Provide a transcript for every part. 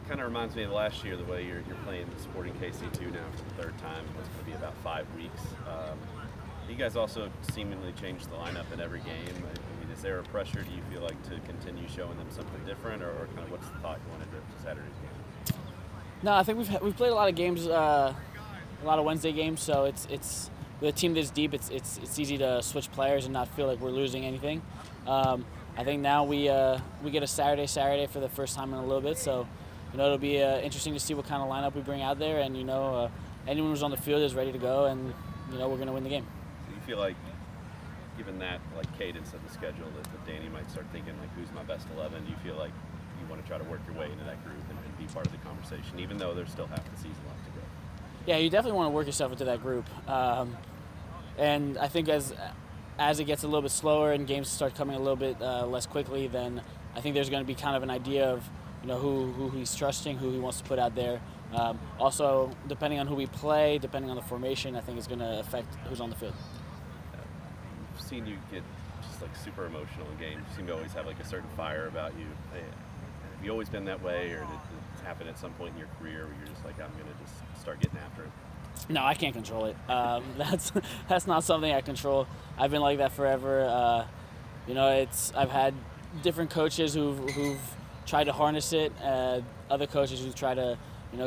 kind of reminds me of last year, the way you're playing the Sporting KC2 now for the third time. It's going to be about 5 weeks. You guys also seemingly changed the lineup in every game. I mean, is there a pressure, do you feel like, to continue showing them something different, or kind of what's the thought going into Saturday's game? No, I think we've played a lot of games, a lot of Wednesday games. So it's with a team this deep, it's easy to switch players and not feel like we're losing anything. I think now we get a Saturday for the first time in a little bit. So it'll be interesting to see what kind of lineup we bring out there, and anyone who's on the field is ready to go, and we're going to win the game. Do you feel like, given that cadence of the schedule, that Danny might start thinking who's my best 11? Do you feel like you want to try to work your way into that group and be part of the conversation, even though there's still half the season left to go? Yeah, you definitely want to work yourself into that group, and I think as it gets a little bit slower and games start coming a little bit less quickly, then I think there's going to be kind of an idea of who he's trusting, who he wants to put out there. Also, depending on who we play, depending on the formation, I think it's going to affect who's on the field. I've seen you get just super emotional in games. You seem to always have a certain fire about you. Have you always been that way, or did it happen at some point in your career where you're just I'm going to just start getting after it? No, I can't control it. That's not something I control. I've been like that forever. I've had different coaches who've tried to harness it. Other coaches who try to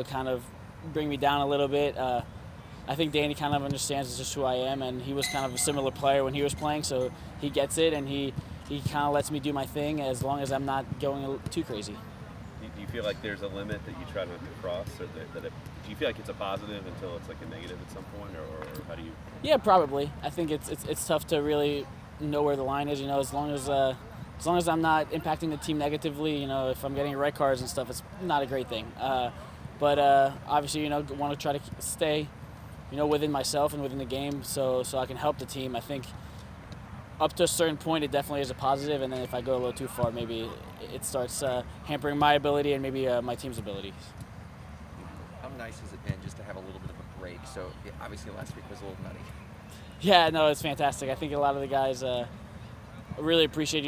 kind of bring me down a little bit. I think Danny kind of understands it's just who I am, and he was kind of a similar player when he was playing, so he gets it, and he kind of lets me do my thing as long as I'm not going too crazy. Do you feel like there's a limit that you try not to cross, or do you feel like it's a positive until it's a negative at some point, or how do you? Yeah, probably. I think it's tough to really know where the line is. As long as I'm not impacting the team negatively, if I'm getting red cards and stuff, it's not a great thing. But obviously, want to try to stay, within myself and within the game, so I can help the team. I think up to a certain point, it definitely is a positive, and then if I go a little too far, maybe it starts hampering my ability and maybe my team's abilities. How nice has it been just to have a little bit of a break? So obviously last week was a little nutty. Yeah, no, it's fantastic. I think a lot of the guys really appreciate,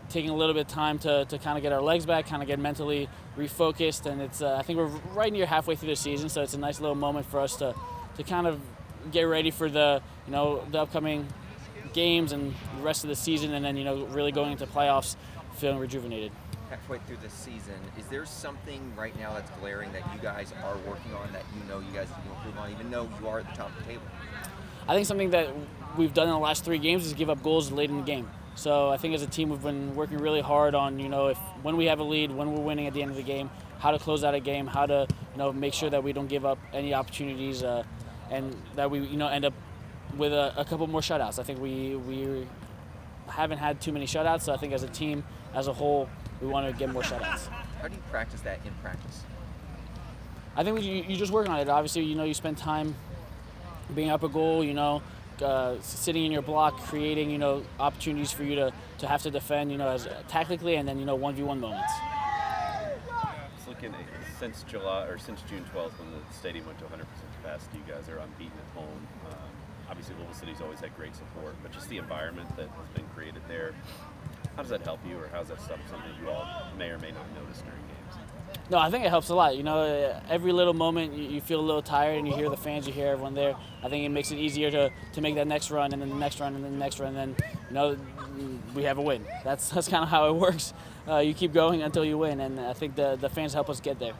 taking a little bit of time to kind of get our legs back, kind of get mentally refocused, and it's I think we're right near halfway through the season, so it's a nice little moment for us to kind of get ready for the the upcoming games and the rest of the season, and then really going into playoffs feeling rejuvenated. Halfway through the season, is there something right now that's glaring that you guys are working on that you guys need to improve on, even though you are at the top of the table? I think something that we've done in the last 3 games is give up goals late in the game. So I think as a team we've been working really hard on when we have a lead, when we're winning at the end of the game, how to close out a game, how to make sure that we don't give up any opportunities, and that we end up with a couple more shutouts. I think we haven't had too many shutouts, so I think as a team, as a whole, we want to get more shutouts. How do you practice that in practice? I think you just work on it. Obviously, you spend time being up a goal, sitting in your block, creating opportunities for you to have to defend, as tactically, and then 1v1 moments. Just looking at since June 12th, when the stadium went to 100% capacity, you guys are unbeaten at home. Obviously, Louisville City's always had great support, but just the environment that has been created there, how does that help you, or how's that stuff something you all may or may not notice during games? No, I think it helps a lot. Every little moment you feel a little tired, and you hear the fans, you hear everyone there. I think it makes it easier to make that next run, and then the next run, and then the next run, and then we have a win. That's kind of how it works. You keep going until you win, and I think the fans help us get there.